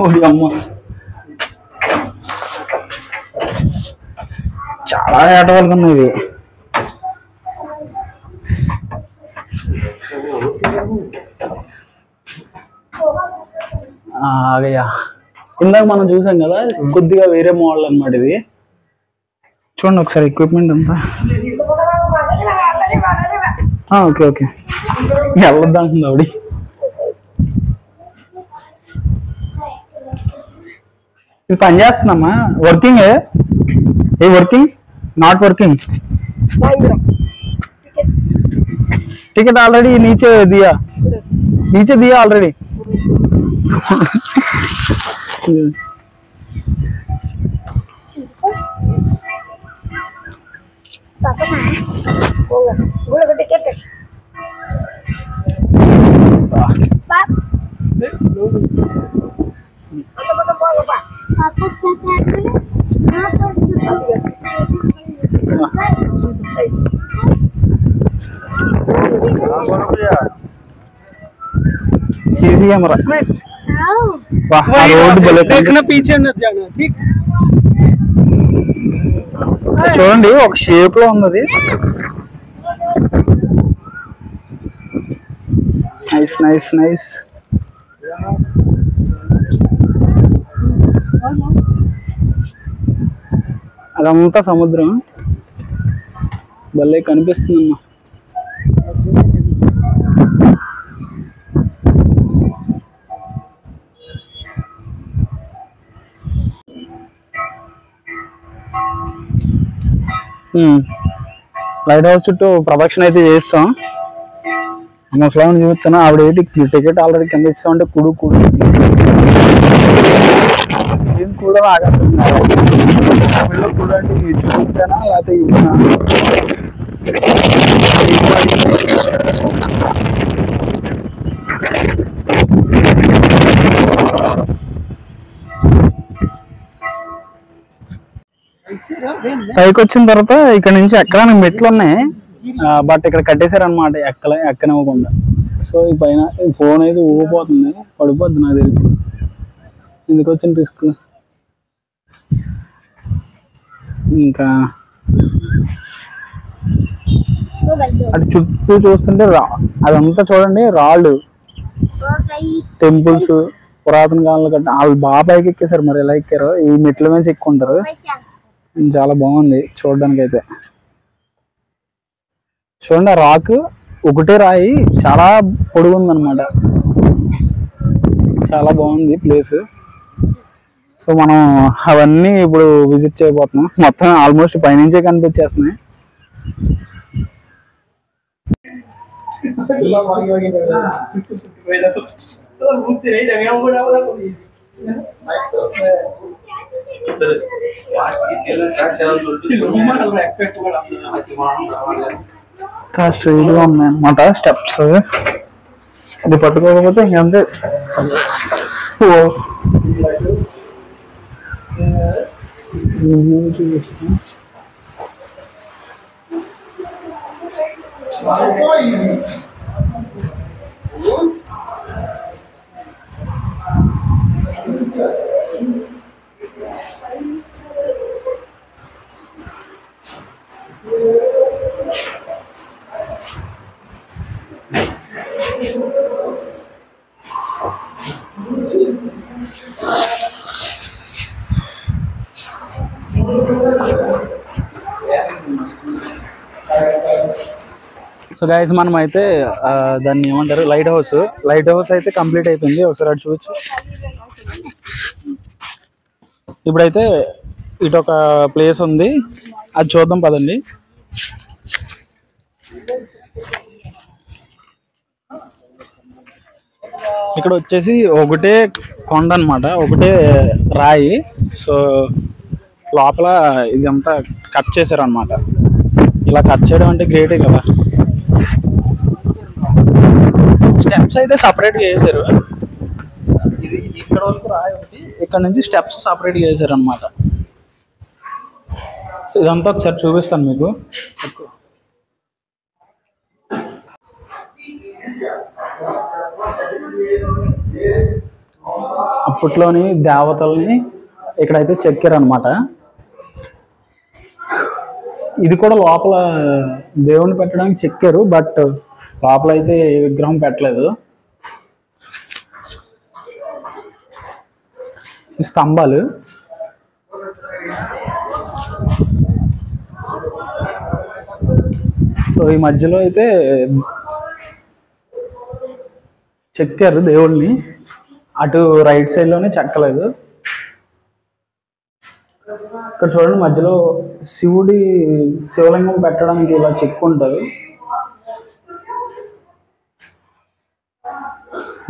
ఓడి అమ్మ, చాలా ఏటవాళ్ళకి ఉన్నాయి ఇవి. అయ్యా ఇందాక మనం చూసాం కదా, కొద్దిగా వేరే మోడల్ అన్నమాట ఇది. చూడండి ఒకసారి ఎక్విప్మెంట్ అంతా. ఓకే ఓకే వెళ్ళొద్దా అంటుంది ఆవిడ. ఇది పని చేస్తుందమ్మా? Working a working not working? Ticket already नीचे दिया ऑलरेडी. सीधी कैमरा रोड देखना पीछे न जाना ठीक. చూడండి ఒక షేప్ లో ఉన్నది. Nice nice nice. అదంతా సముద్రం భలే కనిపిస్తుందమ్మా. లైట్ హౌస్ చుట్టూ ప్రదక్షిణ అయితే చేస్తాం. ముసలామని చూస్తున్నా, ఆవిడ ఏంటి టికెట్ ఆల్రెడీ కింద ఇస్తామంటే కుడు ఏం కూడా ఆగట్టున్నారు. కుడు అంటే చూపుతానా లేకపోతే ఇవ్వనా? పైకి వచ్చిన తర్వాత ఇక్కడ నుంచి ఎక్కడానికి మెట్లు ఉన్నాయి, బట్ ఇక్కడ కట్టేశారు అనమాట ఎక్కనివ్వకుండా. సో ఈ పైన ఫోన్ అయితే ఊగిపోతుంది, పడిపోద్ది నాకు తెలిసి. ఎందుకు వచ్చిన రిస్క్. ఇంకా అటు చుట్టూ చూస్తుంటే అదంతా చూడండి రాళ్ళు, టెంపుల్స్, పురాతన కాలంలో కట్ట. వాళ్ళు బాగా పైకి ఎక్కేసారు, మరి ఎలా ఎక్కారో. ఈ మెట్ల మీద ఎక్కుంటారు. చాలా బాగుంది చూడడానికి అయితే. చూడండి ఆ రాక్ ఒకటే రాయి చాలా పొడుగుంది అనమాట. చాలా బాగుంది ప్లేస్. సో మనం అవన్నీ ఇప్పుడు విజిట్ చేయబోతున్నాం. మొత్తం ఆల్మోస్ట్ పైనుంచే కనిపించేస్తున్నాయి. స్ట్రైట్ గా ఉన్నాయి అనమాట స్టెప్స్. ఇది పట్టుకోకపోతే ఇంకంతే. సో గైస్ మనం అయితే దాన్ని ఏమంటారు లైట్ హౌస్ అయితే కంప్లీట్ అయిపోయింది. ఒకసారి అటు చూడొచ్చు. ఇప్పుడైతే ఇటు ఒక ప్లేస్ ఉంది, అది చూద్దాం పదండి. ఇక్కడ వచ్చేసి ఒకటే కొండ అనమాట, ఒకటే రాయి. సో లోపల ఇదంతా కట్ చేశారు అనమాట. ఇలా కట్ చేయడం అంటే గ్రేటే కదా. స్టెప్స్ అయితే సపరేట్గా వేసారు. ఇది ఇక్కడ వరకు రాయి ఒకటి, ఇక్కడ నుంచి స్టెప్స్ సపరేట్గా వేసారు అనమాట. సో ఇదంతా ఒకసారి చూపిస్తాను మీకు. అప్పట్లోని దేవతల్ని ఇక్కడైతే చెక్కారు అనమాట. ఇది కూడా లోపల దేవుని పెట్టడానికి చెక్కారు, బట్ లోపల అయితే ఏ విగ్రహం పెట్టలేదు. ఈ స్తంభాలు సో ఈ మధ్యలో అయితే చెక్కారు దేవుళ్ళని, అటు రైట్ సైడ్ లోనే చెక్కలేదు. ఇక్కడ చూడండి మధ్యలో శివలింగం పెట్టడానికి ఇలా చెక్కుంటారు.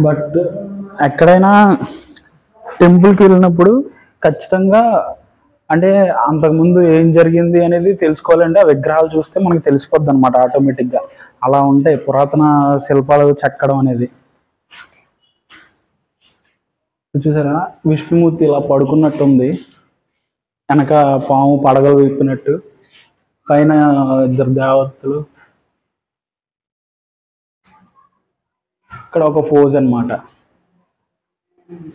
బట్ ఎక్కడైనా టెంపుల్కి వెళ్ళినప్పుడు ఖచ్చితంగా అంటే అంతకుముందు ఏం జరిగింది అనేది తెలుసుకోవాలంటే ఆ విగ్రహాలు చూస్తే మనకు తెలిసిపోద్ది అనమాట ఆటోమేటిక్గా. అలా ఉంటాయి పురాతన శిల్పాలు చెక్కడం అనేది. చూసారా విష్ణుమూర్తి ఇలా పడుకున్నట్టు ఉంది, వెనక పాము పడగలు విప్పినట్టు, పైన ఇద్దరు దేవతలు, ఇక్కడ ఒక పోజ్ అన్నమాట.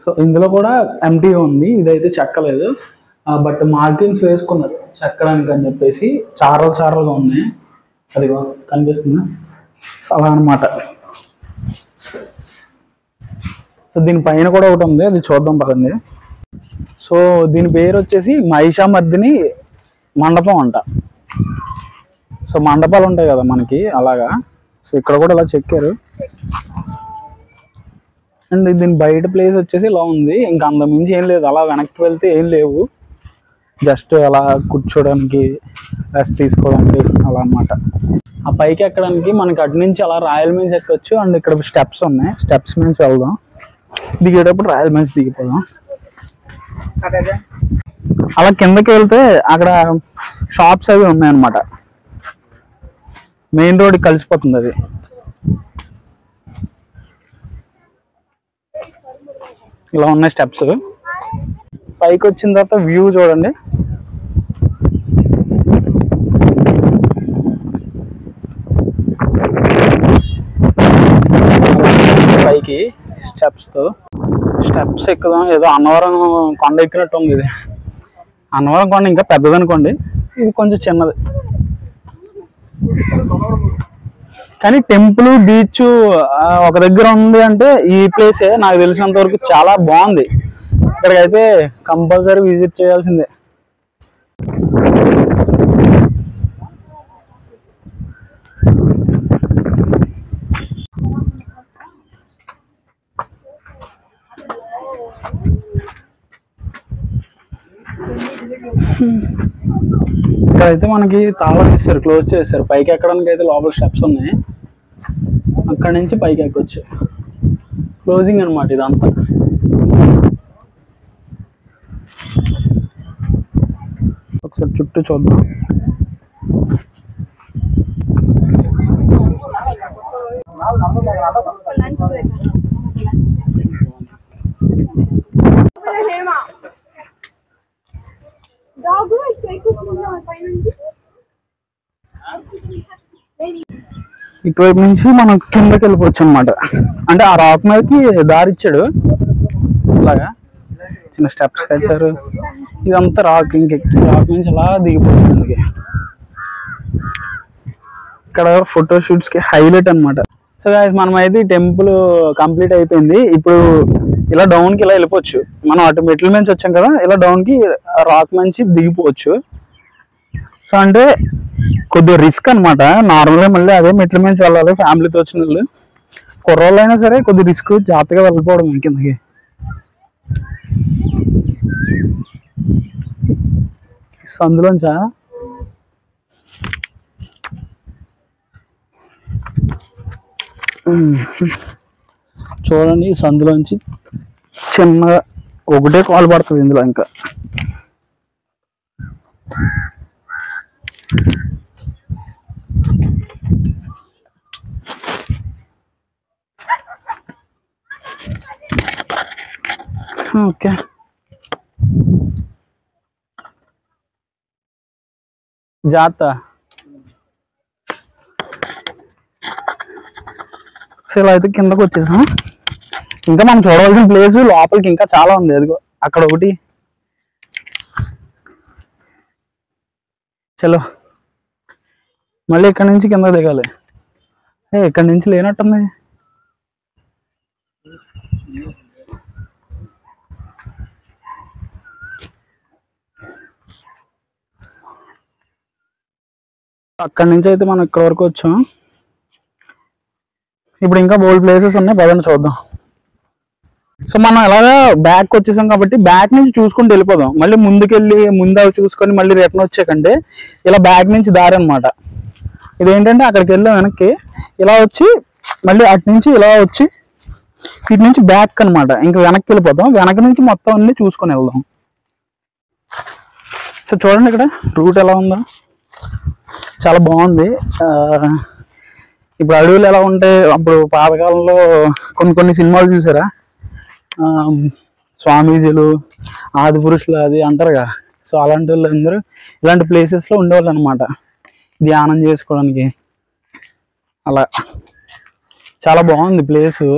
సో ఇందులో కూడా ఎంటీ ఉంది, ఇదైతే చెక్కలేదు. బట్ మార్కింగ్స్ వేసుకున్నారు చెక్కడానికి అని చెప్పేసి. చారలుగా ఉన్నాయి, అది కనిపిస్తుంది. సో అలా అనమాట. సో దీనిపైన కూడా ఒకటి ఉంది, అది చూద్దాం పదండి. సో దీని పేరు వచ్చేసి మహిషామర్దిని మండపం అంట. సో మండపాలు ఉంటాయి కదా మనకి అలాగా. సో ఇక్కడ కూడా ఇలా చెక్కారు. అండ్ దీని బయట ప్లేస్ వచ్చేసి ఇలా ఉంది, ఇంకా అంతమించి ఏం లేదు. అలా వెనక్కి వెళ్తే ఏం లేవు, జస్ట్ అలా కూర్చోడానికి రెస్ట్ తీసుకోవడానికి అలా అన్నమాట. ఆ పైకి ఎక్కడానికి మనకి అటు నుంచి అలా రాయల్ మీన్స్ ఎక్కొచ్చు. అండ్ ఇక్కడ స్టెప్స్ ఉన్నాయి, స్టెప్స్ నుంచి వెళ్దాం. దిగేటప్పుడు రాయల్ మీన్స్ దిగిపోదాం. అలా కిందకి వెళ్తే అక్కడ షాప్స్ అవి ఉన్నాయన్నమాట. మెయిన్ రోడ్ కలిసిపోతుంది అది. ఇలా ఉన్నాయి స్టెప్స్. పైకి వచ్చిన తర్వాత వ్యూ చూడండి. పైకి స్టెప్స్ ఎక్కుదాం. ఏదో అన్నవరం కొండ ఎక్కినట్టు ఉంది. ఇది అన్నవరం కొండ ఇంకా పెద్దదనుకోండి, ఇది కొంచెం చిన్నది. కానీ టెంపుల్ బీచ్ ఒక దగ్గర ఉంది అంటే ఈ ప్లేసే నాకు తెలిసినంత వరకు చాలా బాగుంది. ఇక్కడికైతే కంపల్సరీ విజిట్ చేయాల్సిందే. ఇక్కడైతే మనకి తాళం ఇస్తారు, క్లోజ్ చేస్తారు. పైకి ఎక్కడానికి అయితే లోపల స్టెప్స్ ఉన్నాయి, అక్కడ నుంచి పైకి ఎక్కొచ్చు. క్లోజింగ్ అనమాట ఇదంతా. ఒకసారి చుట్టూ చూద్దాం. ఇటువైపు నుంచి మనం కిందకి వెళ్ళిపోవచ్చు అనమాట. అంటే ఆ రాక్ మీదకి దారి ఇచ్చాడు, అలాగా చిన్న స్టెప్స్ కట్టారు. ఇదంతా రాక్, రాక్ నుంచి అలా దిగిపోతుంది. ఇక్కడ ఫోటో షూట్స్ కి హైలైట్ అనమాట. సో గైస్ మనం అయితే ఈ టెంపుల్ కంప్లీట్ అయిపోయింది. ఇప్పుడు ఇలా డౌన్ కి ఇలా వెళ్ళిపోవచ్చు. మనం అటు మెట్ల నుంచి వచ్చాం కదా, ఇలా డౌన్ కి రాక్ నుంచి దిగిపోవచ్చు. సో అంటే కొద్దిగా రిస్క్ అనమాట. నార్మల్గా మళ్ళీ అదే మెట్ల నుంచి వెళ్ళాలి ఫ్యామిలీతో వచ్చిన వాళ్ళు. కుర్రోళ్ళు అయినా సరే కొద్ది రిస్క్, జాగ్రత్తగా వెళ్ళిపోవడం కిందకి. సో అందులోంచా చూడండి, సందులోంచి చిన్నగా ఒకటే కాలు పడుతుంది ఇందులో. ఇంకా ఓకే, జాగ్రత్త. సో ఇలా అయితే కిందకు వచ్చేసాం. ఇంకా మనం చూడవలసిన ప్లేస్ లోపలికి ఇంకా చాలా ఉంది. అదిగో అక్కడ ఒకటి. చలో మళ్ళీ ఇక్కడ నుంచి కింద దిగాలి. ఇక్కడ నుంచి లేనట్టుంది. అక్కడి నుంచి అయితే మనం ఇక్కడ వరకు వచ్చాం. ఇప్పుడు ఇంకా బోల్డ్ ప్లేసెస్ ఉన్నాయి, పదండి చూద్దాం. సో మనం ఎలాగా బ్యాక్ వచ్చేసాం కాబట్టి బ్యాక్ నుంచి చూసుకుంటూ వెళ్ళిపోదాం. మళ్ళీ ముందుకెళ్ళి ముందు చూసుకొని మళ్ళీ రిటర్న్ వచ్చేకంటే ఇలా బ్యాక్ నుంచి దారి అనమాట. ఇదేంటంటే అక్కడికి వెళ్ళాం వెనక్కి, ఇలా వచ్చి మళ్ళీ అటు నుంచి ఇలా వచ్చి ఇటు నుంచి బ్యాక్ అనమాట. ఇంకా వెనక్కి వెళ్ళిపోతాం. వెనక నుంచి మొత్తం అన్ని చూసుకొని వెళ్దాం. సో చూడండి ఇక్కడ రూట్ ఎలా ఉందో, చాలా బాగుంది. ఇప్పుడు అడవులు ఎలా ఉంటాయి, అప్పుడు పాతకాలంలో కొన్ని సినిమాలు చూసారా, స్వామీజీలు ఆది పురుషులు అది అంటారుగా. సో అలాంటి వాళ్ళు అందరూ ఇలాంటి ప్లేసెస్లో ఉండేవాళ్ళు అనమాట, ధ్యానం చేసుకోవడానికి. అలా చాలా బాగుంది ప్లేసు.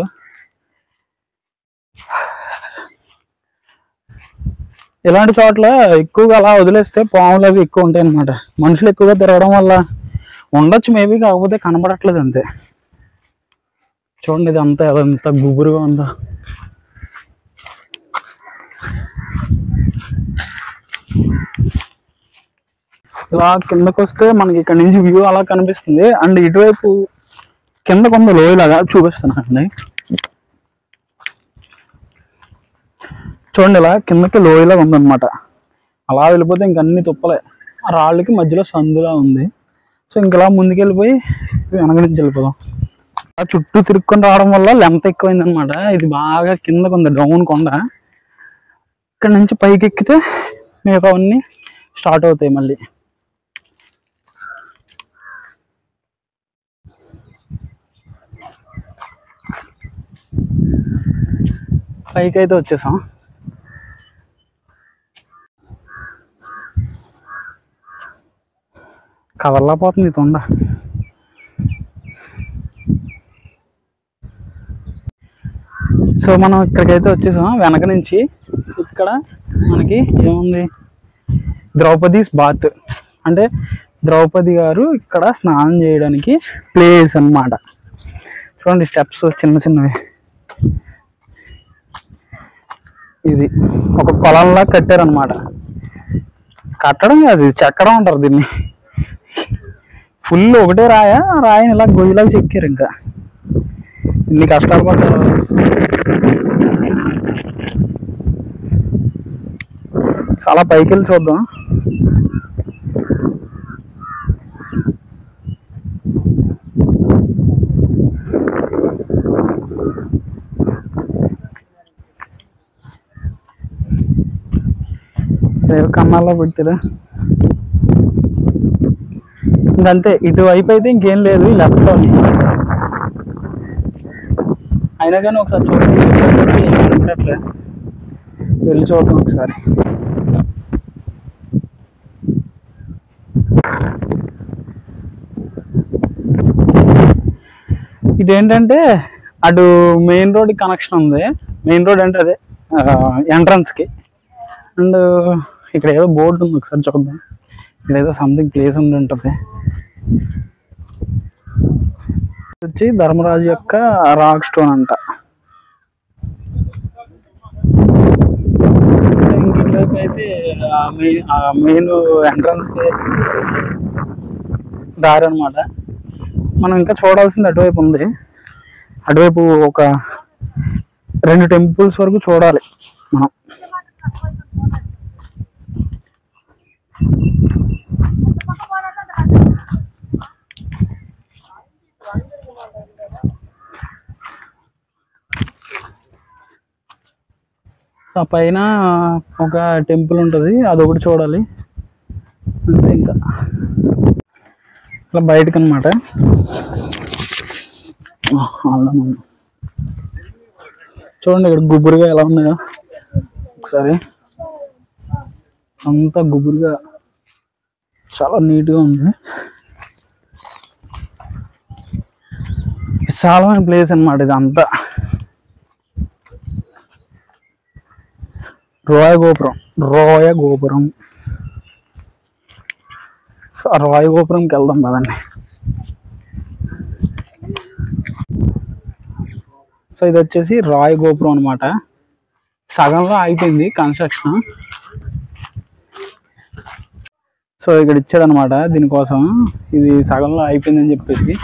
ఇలాంటి చోట్ల ఎక్కువగా అలా వదిలేస్తే పాములు అవి ఎక్కువ ఉంటాయి అన్నమాట. మనుషులు ఎక్కువగా తిరగడం వల్ల ఉండొచ్చు మేబీ, కాకపోతే కనపడట్లేదు అంతే. చూడండి ఇది అంతా అదంతా గుబురుగా ఉందా. ఇలా కిందకు వస్తే మనకి ఇక్కడ నుంచి వ్యూ అలా కనిపిస్తుంది. అండ్ ఇటువైపు కింద కొంత లోయలాగా చూపిస్తున్నానండి. చూడండి ఇలా కిందకి లోయలాగా ఉందన్నమాట. అలా వెళ్ళిపోతే ఇంక అన్ని తుప్పలే, ఆ రాళ్ళకి మధ్యలో సందులా ఉంది. సో ఇంకలా ముందుకెళ్ళిపోయి వెనక నుంచి వెళ్ళిపోదాం. ఆ చుట్టూ తిరుక్కొని రావడం వల్ల లెంత్ ఎక్కువైంది అనమాట. ఇది బాగా కిందకు ఉంది, డౌన్ కొండ. ఇక్కడ నుంచి పైకి ఎక్కితే మిగతావన్నీ స్టార్ట్ అవుతాయి మళ్ళీ. పైకి అయితే వచ్చేసాం. కవర్లా పోతుంది తొండ. సో మనం ఇక్కడికైతే వచ్చేసాం. వెనక నుంచి ఇక్కడ మనకి ఏముంది, ద్రౌపదీస్ బాత్, అంటే ద్రౌపది గారు ఇక్కడ స్నానం చేయడానికి ప్లేస్ అన్నమాట. చూడండి స్టెప్స్ చిన్న చిన్నవి. ఇది ఒక కొలంలా కట్టారనమాట. కట్టడం కాదు, చెక్కడం అంటారు దీన్ని. ఫుల్ ఒకటే రాయని ఇలా గొయ్యిలాగా చెక్కారు. ఇంకా ఇన్ని కష్టాలు పడ్డారు. చాలా పైకి వెళ్ళి చూద్దాం. కన్నాల్లో పెట్టారా. ఇంకంతే, ఇటువైపు అయితే ఇంకేం లేదు ఈ లెఫ్ట్ లోని. అయినా కానీ ఒకసారి చూడండి, వెళ్ళి చూద్దాం ఒకసారి. ఇదేంటంటే అటు మెయిన్ రోడ్ కనెక్షన్ ఉంది. మెయిన్ రోడ్ అంటే అదే ఎంట్రన్స్కి. అండ్ ఇక్కడ ఏదో బోర్డు ఉంది, ఒకసారి చూద్దాం. ఇక్కడ ఏదో సంథింగ్ ప్లేస్ ఉండి ఉంటుంది. వచ్చి ధర్మరాజు యొక్క రాక్ స్టోన్ అంట. ఇంకోవైపు అయితే మెయిన్ ఎంట్రన్స్ దారి అనమాట. మనం ఇంకా చూడాల్సింది అటువైపు ఉంది. అటువైపు ఒక 2 టెంపుల్స్ వరకు చూడాలి మనం. ఆ పైన ఒక టెంపుల్ ఉంటుంది, అదొకటి చూడాలి అంతే. ఇంకా ఇట్లా బయటకు అనమాట. చూడండి ఇక్కడ గుబురుగా ఎలా ఉన్నాయో ఒకసారి. అంతా గుబురుగా చాలా నీట్గా ఉంది. విశాలమైన ప్లేస్ అన్నమాట ఇదంతా. రోయ గోపురం. సో ఆ రోయ గోపురంకి వెళ్దాం కదండి. సో ఇది వచ్చేసి రాయ గోపురం అనమాట. సగంలో అయిపోయింది కన్స్ట్రక్షన్. సో ఇక్కడ ఇచ్చాడు అనమాట దీనికోసం, ఇది సగంలో అయిపోయిందని చెప్పేసి.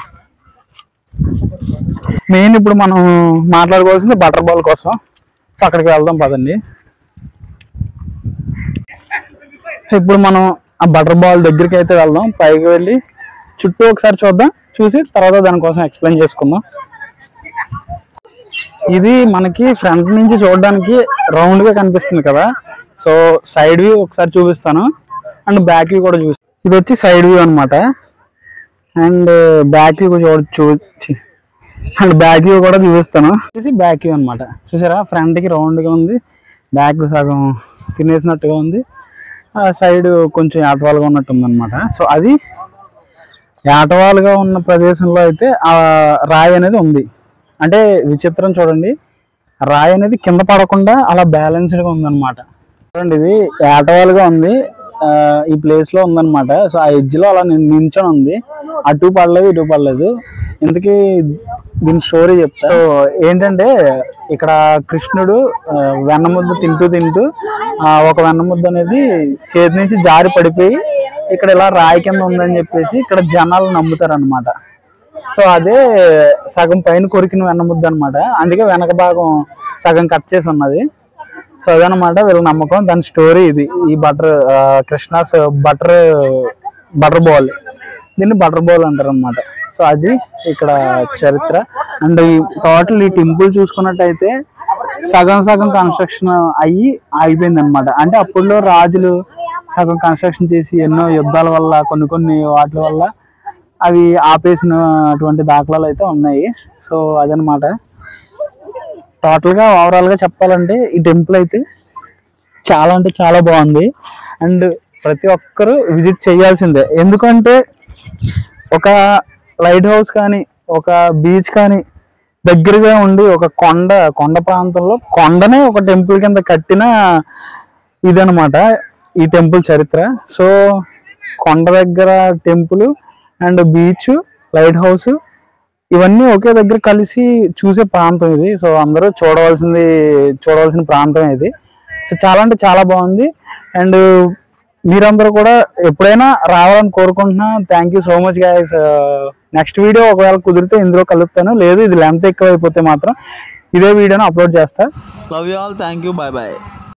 మెయిన్ ఇప్పుడు మనం మాట్లాడుకోవాల్సింది బటర్ బాల్ కోసం. సో అక్కడికి వెళ్దాం పదండి. సో ఇప్పుడు మనం ఆ బటర్ బాల్ దగ్గరికి అయితే వెళ్దాం. పైకి వెళ్ళి చుట్టూ ఒకసారి చూద్దాం, చూసి తర్వాత దానికోసం ఎక్స్ప్లెయిన్ చేసుకుందాం. ఇది మనకి ఫ్రంట్ నుంచి చూడడానికి రౌండ్ గా కనిపిస్తుంది కదా. సో సైడ్ వ్యూ ఒకసారి చూపిస్తాను, అండ్ బ్యాక్ వ్యూ కూడా చూపిస్తాను. ఇది వచ్చి సైడ్ వ్యూ అనమాట. అండ్ బ్యాక్ వ్యూ చూసి అండ్ బ్యాక్ వ్యూ కూడా చూపిస్తాను. ఇది బ్యాక్ వ్యూ అనమాట. చూసారా, ఫ్రంట్ కి రౌండ్ గా ఉంది, బ్యాక్ సగం తినేసినట్టుగా ఉంది, సైడ్ కొంచెం యాటవాలుగా ఉన్నట్టు ఉంది అనమాట. సో అది యాటవాలుగా ఉన్న ప్రదేశంలో అయితే ఆ రాయి అనేది ఉంది. అంటే విచిత్రం చూడండి, రాయి అనేది కింద పడకుండా అలా బ్యాలెన్స్డ్గా ఉందన్నమాట. చూడండి ఇది ఏటవాలుగా ఉంది, ఈ ప్లేస్ లో ఉందన్నమాట. సో ఆ ఎడ్జ్ లో అలా నించొని ఉంది, అటు పడలేదు ఇటు పడలేదు. ఇంతకీ దీని స్టోరీ చెప్తా. సో ఏంటంటే ఇక్కడ కృష్ణుడు వెన్నముద్ద తింటూ ఒక వెన్నముద్ద అనేది చేతి నుంచి జారి పడిపోయి ఇక్కడ ఇలా రాయి కింద ఉందని చెప్పేసి ఇక్కడ జనాలు నమ్ముతారు అనమాట. సో అదే సగం పైన కొరికిన వెన్నముద్ద అనమాట. అందుకే వెనక భాగం సగం కట్ చేసి ఉన్నది. సో అదనమాట వీళ్ళ నమ్మకం. దాని స్టోరీ ఇది. ఈ కృష్ణాస్ బటర్ బాల్, దీన్ని బటర్ బాల్ అంటారు అనమాట. సో అది ఇక్కడ చరిత్ర. అండ్ ఈ టోటల్ ఈ టెంపుల్ చూసుకున్నట్టయితే సగం కన్స్ట్రక్షన్ అయిపోయింది అనమాట. అంటే అప్పుడులో రాజులు సగం కన్స్ట్రక్షన్ చేసి ఎన్నో యుద్ధాల వల్ల కొన్ని వాటి వల్ల అవి ఆపేసినటువంటి దాఖలాలు అయితే ఉన్నాయి. సో అదనమాట. టోటల్గా ఓవరాల్గా చెప్పాలంటే ఈ టెంపుల్ అయితే చాలా అంటే చాలా బాగుంది. అండ్ ప్రతి ఒక్కరూ విజిట్ చేయాల్సిందే. ఎందుకంటే ఒక లైట్ హౌస్ కానీ ఒక బీచ్ కానీ దగ్గరగా ఉండి ఒక కొండ ప్రాంతంలో కొండనే ఒక టెంపుల్ కింద కట్టిన ఇదనమాట ఈ టెంపుల్ చరిత్ర. సో కొండ దగ్గర temple and beach, light house ఇవన్నీ ఒకే దగ్గర కలిసి చూసే ప్రాంతం ఇది. సో అందరూ చూడవలసిన ప్రాంతం ఇది. సో చాలా అంటే చాలా బాగుంది. అండ్ మీరందరూ కూడా ఎప్పుడైనా రావాలని కోరుకుంటున్నా. Thank you so much guys. Next video ఒకవేళ కుదిరితే ఇందులో కలుపుతాను, లేదు ఇది లెంత్ ఎక్కువ అయిపోతే మాత్రం ఇదే వీడియోని అప్లోడ్ చేస్తా. Love you all, thank you, bye bye.